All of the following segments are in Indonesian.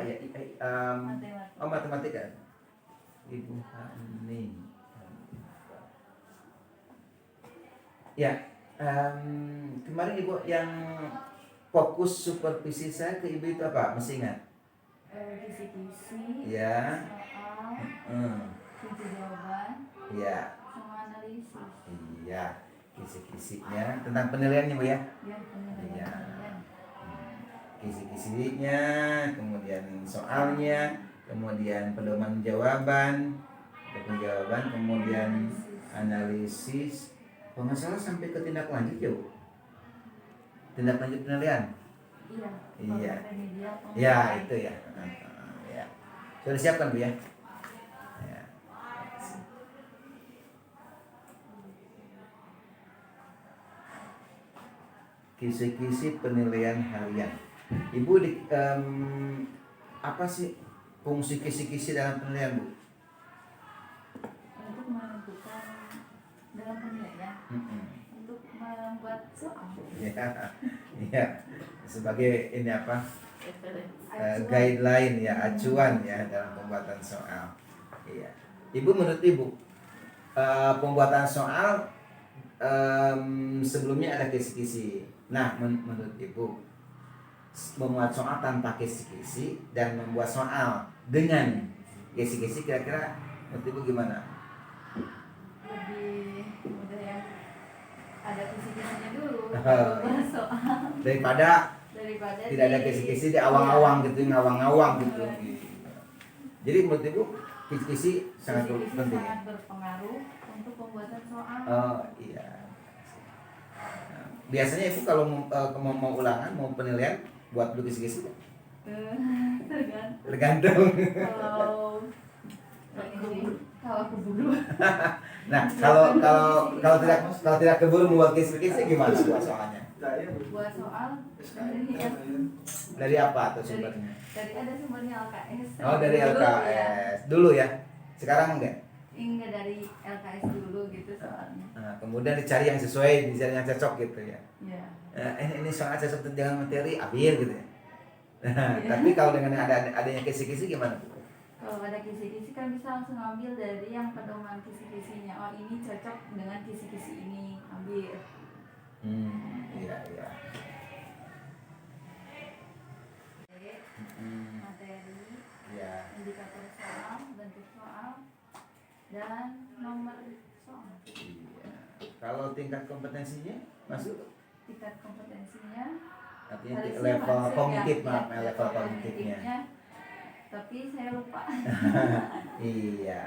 IPA ya, oh matematika. Ibu Hani. Ya, kemarin Ibu yang fokus supervisi saya ke Ibu itu apa? Masih ingat? Kisi-kisi. Ya. Soal. Kunci jawaban. Ya. Sama analisis. Iya. Kisi-kisinya tentang penilaiannya Bu ya? Ya, penilaian. Iya. Kisi-kisinya, kemudian soalnya, kemudian pedoman jawaban, kemudian analisis. Kalau nggak salah sampai ke tindak lanjut ya Bu? Tindak lanjut penilaian. Iya. Ya itu ya. Ya. Sudah siapkan Bu ya? Ya. Kisi-kisi penilaian harian. Ibu apa sih fungsi kisi-kisi dalam penilaian Bu? Untuk menentukan dalam penilaian. Untuk membuat soal. Ya. Sebagai ini apa? Guideline ya, acuan ya dalam pembuatan soal. Iya. Ibu menurut Ibu pembuatan soal sebelumnya ada kisi-kisi. Nah, menurut Ibu membuat soal tanpa kisi-kisi dan membuat soal dengan kisi-kisi kira-kira menurut Ibu gimana? Lebih mudah ya. Ada kisi-kisinya dulu. Soal. Daripada tidak ada kisi-kisi di awang-awang gitu, ngawang-ngawang gitu. Jadi menurut Ibu kisi-kisi sangat penting. Sangat berpengaruh untuk pembuatan soal. Oh iya. Biasanya Ibu kalau mau ulangan, mau penilaian, buat dulu kisi-kisi? Tergantung. Kalau keburu. Nah, kalau tidak keburu membuat kisi-kisi gimana buat soalnya? Buat soal dari apa atau sumbernya? Dari ada sumbernya LKS. Oh, dari LKS dulu ya. Sekarang enggak? Enggak, dari LKS dulu gitu soalnya. Nah, kemudian dicari yang sesuai, dicari yang cocok gitu ya. Iya. Ini soal cocok dengan materi, ambil gitu ya. Nah, tapi kalau dengan adanya kisi-kisi gimana? Kalau ada kisi-kisi kan bisa langsung ambil dari yang pedoman kisi-kisinya. Oh, ini cocok dengan kisi-kisi ini, ambil. Iya. Materi, ya. Indikator soal, bentuk soal, dan nomor soal. Iya. Kalau tingkat kompetensinya masuk? Tingkat kompetensinya artinya level kognitif, ya, level kognitifnya. Tapi saya lupa. Iya.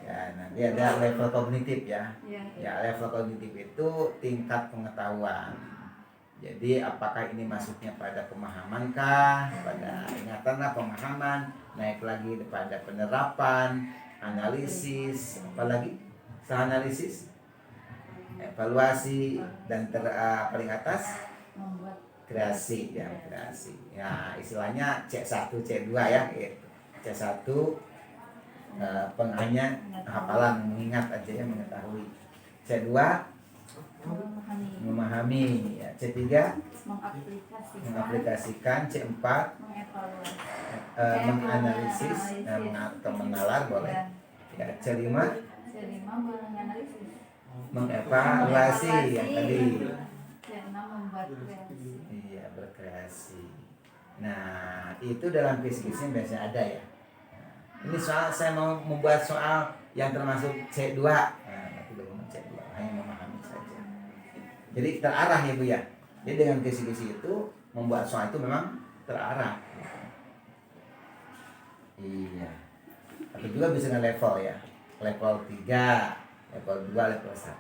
Ya, nanti ada level kognitif ya. Ya, level kognitif itu tingkat pengetahuan. Jadi apakah ini masuknya pada pemahaman kah, pada ingatan lah, pemahaman, naik lagi pada penerapan, analisis, apalagi analisis, evaluasi, dan paling atas membuat kreasi ya, kreasi. Ya, istilahnya C1, C2 ya, gitu. C1 penghanya hafalan, mengingat aja ya, mengetahui. C2 memahami ya. C3 mengaplikasikan. C4 menganalisis, atau menalar boleh ya. C5 mengevaluasi yang tadi. C6 membuat kreasi. Iya, berkreasi. Nah, itu dalam kisi-kisi biasanya ada ya. Ini soal saya mau membuat soal yang termasuk C2. Nah, tidak mau C2, hanya memahami saja. Jadi terarah ya Bu ya. Jadi dengan kisi-kisi itu membuat soal itu memang terarah. Iya. Tapi juga bisa dengan level ya. Level 3, level 2, level 1.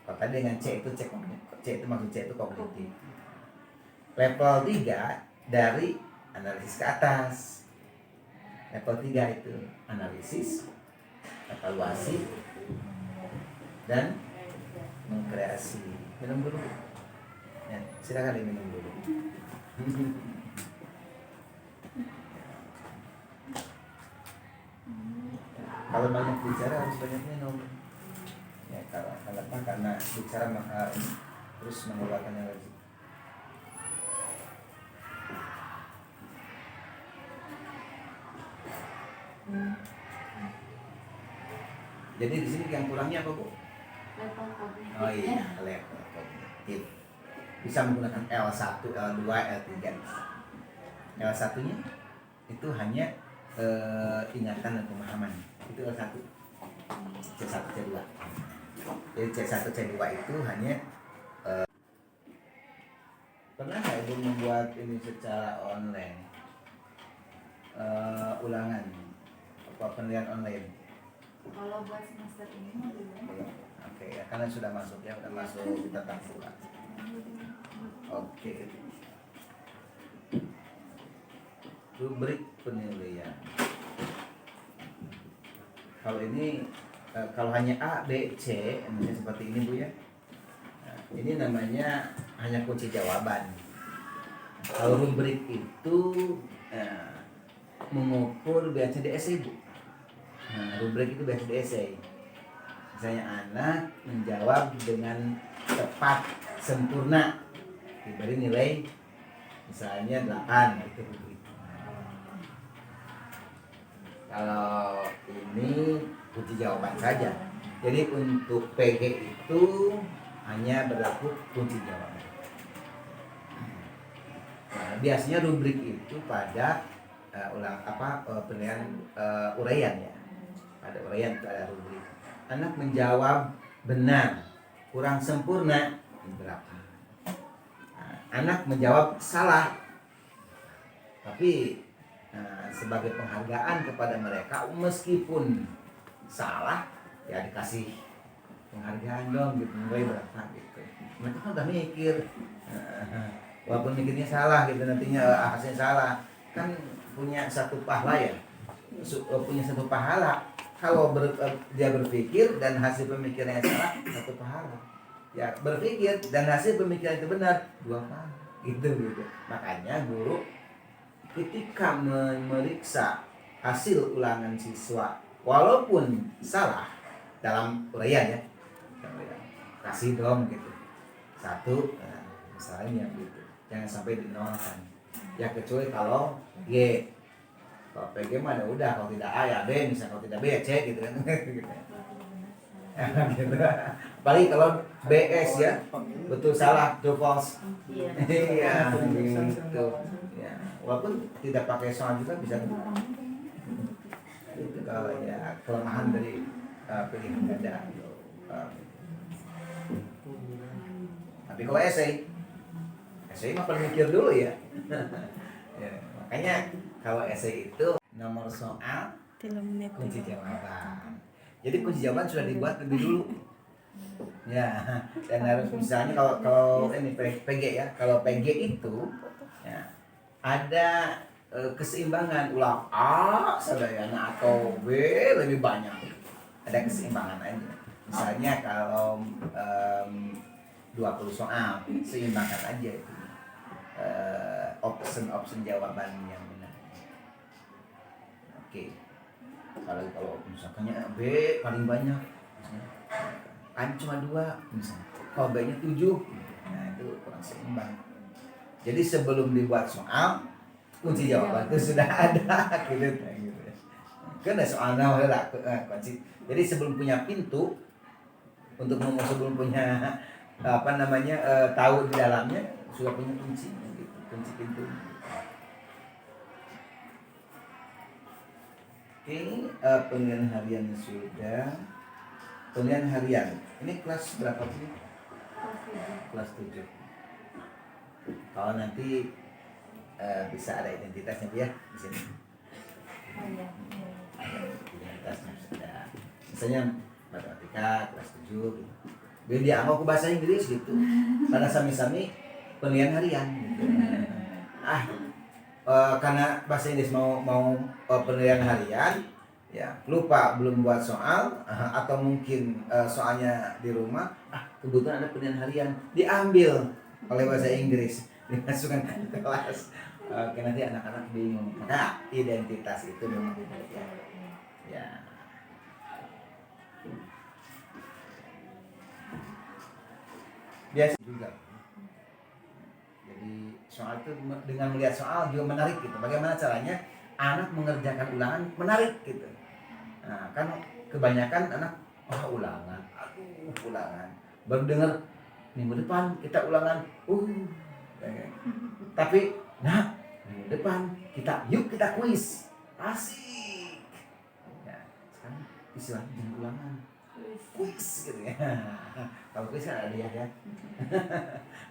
Kalau tadi dengan C itu maksud C itu kognitif. Level 3 dari analisis ke atas. Level 3 itu analisis, evaluasi, dan mengkreasi. Minum dulu. Ya, silakan diminum dulu. Kalau banyak bicara harus banyak minum. Ya, kenapa? Karena bicara terus mengeluarkan energi. Jadi di sini yang kurangnya apa, Bu? Level kognitif. Oh iya, level kognitif. Bisa menggunakan L1, L2, L3 bisa. L1-nya itu hanya ingatan dan pemahaman. Itu L1. C1, C2. Jadi C1, C2 itu hanya pernah nggak Ibu membuat ini secara online? Ulangan apa penilaian online? Kalau buat semester ini mah belum. Oke, ya karena sudah masuk ya, sudah masuk tatap muka. Oke. Rubrik penilaian. Kalau ini kalau hanya A, B, C, misalnya seperti ini Bu ya. Nah, ini namanya hanya kunci jawaban. Kalau rubrik itu mengukur biasanya di essay Bu. Nah, rubrik itu biasa di essay. Misalnya anak menjawab dengan tepat, sempurna, diberi nilai misalnya 8 itu rubrik. Kalau ini kunci jawaban saja. Jadi untuk PG itu hanya berlaku kunci jawaban. Nah, biasanya rubrik itu pada penilaian uraian ya. Pada uraian itu ada rubrik. Anak menjawab benar, kurang sempurna berapa? Nah, anak menjawab salah, tapi sebagai penghargaan kepada mereka meskipun salah ya dikasih penghargaan dong gitu, mulai berapa gitu. Mereka kan udah mikir, walaupun mikirnya salah gitu nantinya hasilnya salah, kan punya satu pahala ya, punya satu pahala. Kalau dia berpikir dan hasil pemikirannya salah, satu pahala. Ya berpikir dan hasil pemikiran itu benar, 2 pahala. Gitu. Makanya guru ketika memeriksa hasil ulangan siswa walaupun salah dalam uraian ya, kasih dong gitu 1 misalnya gitu, jangan sampai dinolkan ya, kecuali kalau G. Kalau PG mah udah, kalau tidak A ya B, misalnya kalau tidak B ya C gitu kan. Gitu. Paling kalau BS ya, betul salah, true false. Iya, gitu. Ya, walaupun tidak pakai soal juga bisa. Itu kalau ya kelemahan dari pilihan ganda. Tapi kalau essay mah perlu mikir dulu ya. Ya, makanya kalau essay itu nomor soal kunci jawaban. Jadi kunci jawaban sudah dibuat lebih dulu. Ya, dan harus misalnya kalau ini PG ya, kalau PG itu ya, ada keseimbangan ulang A sadayana atau B lebih banyak. Ada keseimbangan aja. Misalnya kalau 20 soal, seimbangkan aja itu. Option jawaban yang benar. Oke. Kalau misalkannya B paling banyak, A cuma 2 misalnya. Kalau B-nya 7, nah itu kurang seimbang. Jadi sebelum dibuat soal, kunci jawaban itu sudah ada gitu. Kan ada soalnya udah kunci. Jadi sebelum punya pintu untuk sebelum punya tahu di dalamnya sudah punya kunci gitu, kunci pintu. Oke, penilaian harian sudah. Penilaian harian. Ini kelas berapa sih? Kelas 7. Kalau nanti bisa ada identitasnya ya di sini. Oh iya. Identitasnya sudah. Misalnya matematika kelas 7 gitu. Biar dia mau ke bahasa Inggris gitu. Karena sami-sami penilaian harian gitu. Karena bahasa Inggris mau penilaian harian ya, lupa belum buat soal atau mungkin soalnya di rumah kebetulan ada penilaian harian diambil oleh bahasa Inggris dimasukkan ke kelas. Oke, nanti anak-anak bingung. Nah, identitas itu memang ya. Biasa juga. Jadi soal itu dengan melihat soal juga menarik gitu. Bagaimana caranya anak mengerjakan ulangan menarik gitu. Nah, kan kebanyakan anak Ulangan, ulangan. Baru dengar minggu depan kita ulangan. Tapi, nah, minggu depan yuk kita kuis. Asik. Ya, sekarang istilah jangan ulangan. Kuis gitu ya. Kalau kuis kan ada hadiah ya.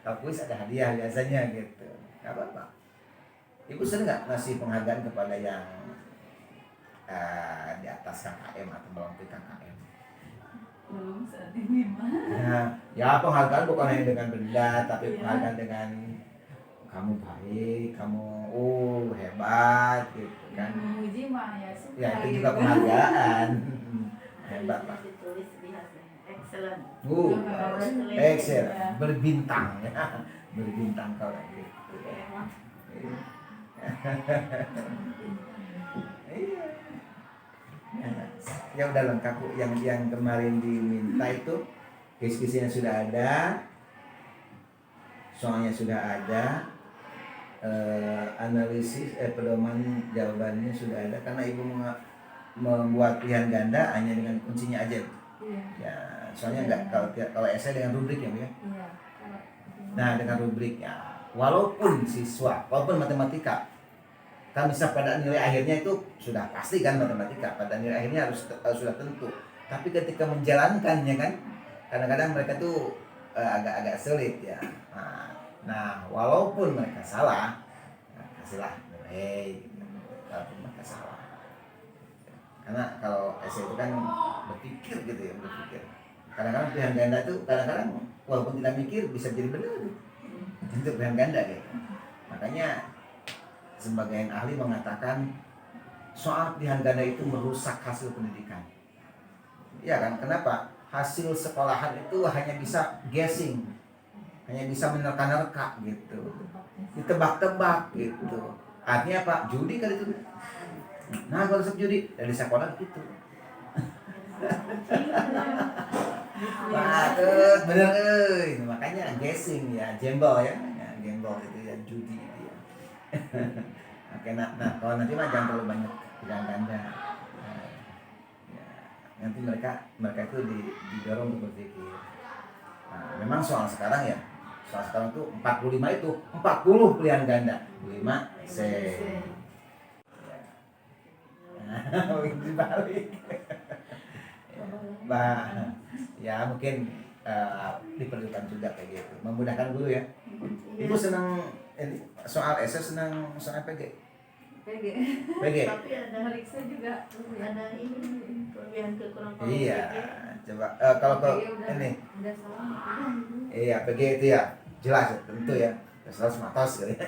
Kalau kuis ada hadiah biasanya gitu. Gak apa-apa. Ibu sering nggak ngasih penghargaan kepada yang di atas KKM atau melampaui KKM? Belum saat ini mah. Ya penghargaan bukan hanya dengan benda, tapi penghargaan dengan kamu baik, kamu hebat gitu kan. Memuji mah ya suka. Ya itu juga penghargaan. Hebat Pak. Ditulis di hasilnya excellent. Excellent. Berbintang ya. Berbintang kalau gitu. Iya. Ya udah lengkap Bu. Yang kemarin diminta itu kisi-kisinya sudah ada, soalnya sudah ada, analisis pedoman jawabannya sudah ada, karena ibu membuat pilihan ganda hanya dengan kuncinya aja. Iya. Ya soalnya enggak kalau esai dengan rubrik ya Bu ya. Iya. Nah dengan rubriknya, walaupun matematika kan bisa pada nilai akhirnya itu sudah pasti kan, matematika pada nilai akhirnya harus sudah tentu, tapi ketika menjalankannya kan kadang-kadang mereka tuh agak-agak sulit ya. Nah walaupun mereka salah, kasihlah nilai gitu, walaupun mereka salah, karena kalau esai itu kan berpikir gitu ya, berpikir. Kadang-kadang pilihan ganda itu kadang-kadang walaupun tidak mikir bisa jadi benar untuk pilihan ganda gitu. Makanya sebagian ahli mengatakan soal pilihan ganda itu merusak hasil pendidikan. Ya kan? Kenapa? Hasil sekolahan itu hanya bisa guessing, hanya bisa menerka-nerka gitu, ditebak-tebak gitu. Artinya apa? Judi kali itu. Nah kalau judi dari sekolah gitu. Patut bener makanya guessing ya, gamble ya, gamble itu ya, judi itu ya. Oke, nah kalau nanti mah jangan terlalu banyak pilihan ganda. Ya, nanti mereka itu didorong untuk berpikir. Nah, memang soal sekarang tuh 45 itu 40 pilihan ganda, 5 C. Nah, dibalik. Ya mungkin diperlukan juga kayak gitu, memudahkan guru ya. Ibu senang ini soal esai, senang soal PG. Tapi ada Meriksa juga. ada ini kelebihan kekurangan. Iya, coba kalau ini. Udah salah. Iya, PG itu ya jelas ya, tentu ya. Selalu sematos gitu ya.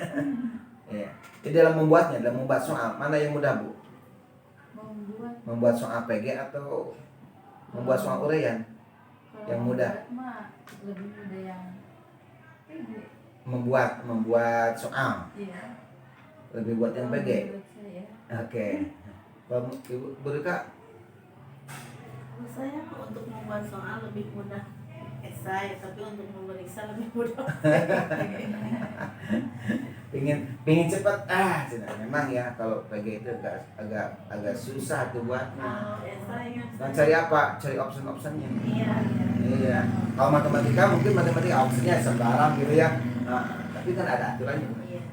Iya. Jadi dalam membuat soal mana yang mudah Bu? Membuat soal PG atau membuat soal uraian? Yang mudah. Lebih mudah yang PG. Membuat soal. Iya. Lebih buat yang PG. Oke. Ibu Berika? Kalau saya untuk membuat soal lebih mudah esai, tapi untuk memeriksa lebih mudah. Pingin cepat memang ya kalau PG itu agak susah tuh buatnya. Esai kan. Dan cari apa? Cari option-optionnya. Iya. Kalau matematika mungkin optionnya sembarang gitu ya. Tapi kan ada aturannya. Iya.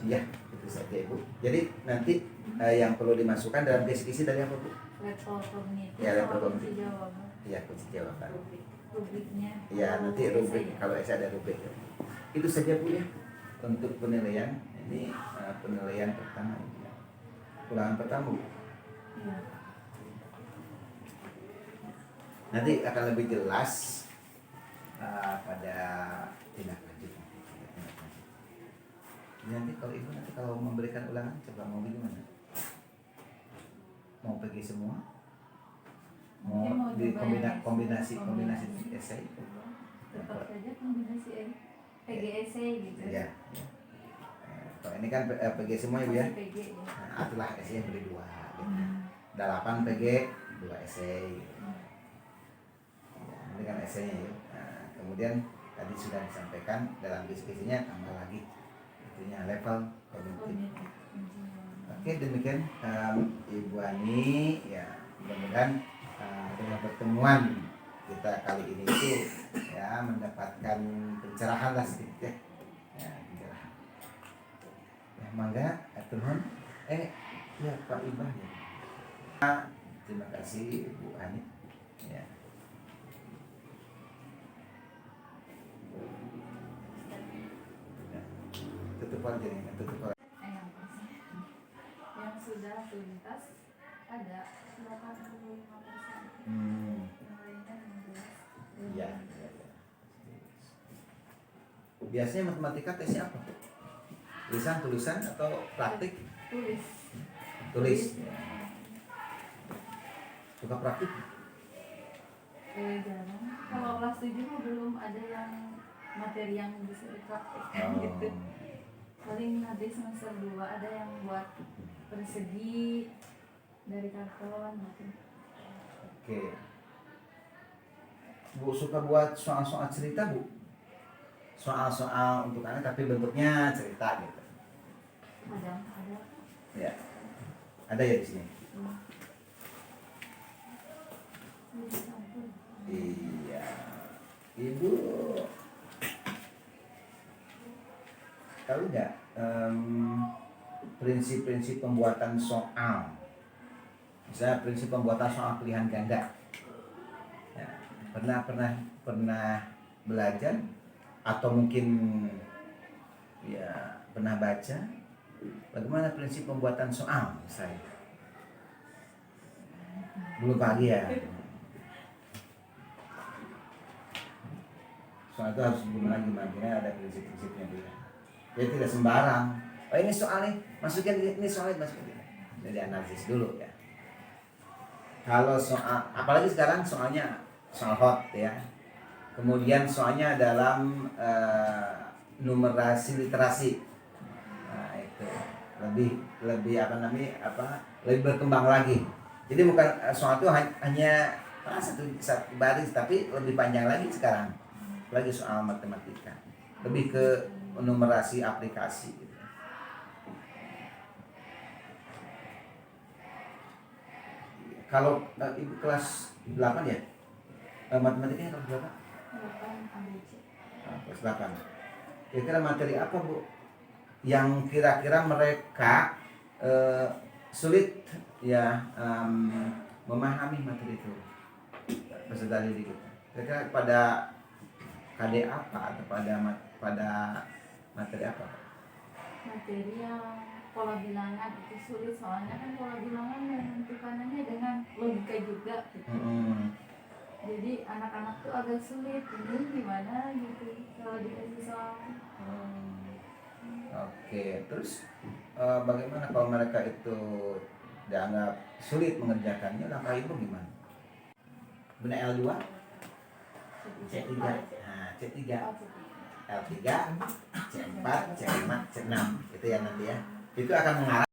Ya, itu saja Ibu. Jadi nanti yang perlu dimasukkan dalam kisi-kisi dari apa Bu? Level kognitif. Ya, level kognitif. Kunci jawaban. Iya, kunci jawaban. Rubriknya. Ya, nanti rubrik kalau saya ada rubrik. Itu saja Bu ya untuk penilaian. Ini penilaian pertama ya. Ulangan pertama Bu. Iya. Nanti akan lebih jelas pada tindak lanjut. Nanti kalau Ibu kalau memberikan ulangan coba mau gimana? Mau pergi semua? Mau di kombinasi esai? Tetap saja kombinasi PG esai gitu. Ya. Kalau ini kan PG semua Ibu ya. PG ya. Nah, itulah esai yang beri 2 gitu. 8 PG 2 esai. Ini kan esainya ya. Nah, kemudian tadi sudah disampaikan dalam diskusinya tambah lagi itunya level kognitif. Oke, demikian Ibu Ani ya. Mudah-mudahan dengan pertemuan kita kali ini itu ya mendapatkan pencerahan lah sedikit ya. Ya, pencerahan. Ya, mangga atur nuhun. Ya Pak Ibah ya. Terima kasih Bu Ani. Ya. Tutup aja nih, tutup aja. Yang sudah tuntas ada 85%. Yang lainnya 16. Iya. Biasanya matematika tesnya apa? Tulisan, tulisan atau praktik? Tulis. Suka praktik? Jarang. Kalau kelas 7 mah belum ada yang materi yang bisa dipraktikkan gitu. Paling nanti semester 2 ada yang buat persegi dari karton gitu. Oke. Bu suka buat soal-soal cerita, Bu? Soal-soal untuk anak tapi bentuknya cerita gitu. Ada. Ya. Ada ya di sini. Iya. Ibu tahu nggak prinsip-prinsip pembuatan soal? Misalnya prinsip pembuatan soal pilihan ganda. Ya, pernah belajar atau mungkin ya pernah baca bagaimana prinsip pembuatan soal misalnya? Belum pagi ya. Soal itu harus gimana ada prinsip-prinsipnya juga. Jadi tidak sembarang. Oh ini soal nih, masukin ini soalnya masukin. Jadi analisis dulu ya. Kalau soal, apalagi sekarang soalnya soal hot ya. Kemudian soalnya dalam numerasi literasi. Nah itu lebih lebih berkembang lagi. Jadi bukan soal itu hanya satu baris tapi lebih panjang lagi sekarang. Lagi soal matematika. Lebih ke numerasi aplikasi gitu. Kalau ibu kelas 8 ya? Matematikanya kelas berapa? 8 ABC. Kelas 8. Kira-kira materi apa, Bu? Yang kira-kira mereka sulit ya memahami materi itu. Peserta didik kita. Kira-kira pada KD apa atau pada materi apa? Materi yang pola bilangan itu sulit soalnya kan pola bilangan menentukannya dengan logika juga gitu. Jadi anak-anak tuh agak sulit ini gimana gitu kalau dikasih soal. Oke, terus bagaimana kalau mereka itu dianggap sulit mengerjakannya, langkah ibu gimana? Benar L2? C3. Nah, C3. L3, C4, C5, C6 itu ya nanti ya. Itu akan mengarah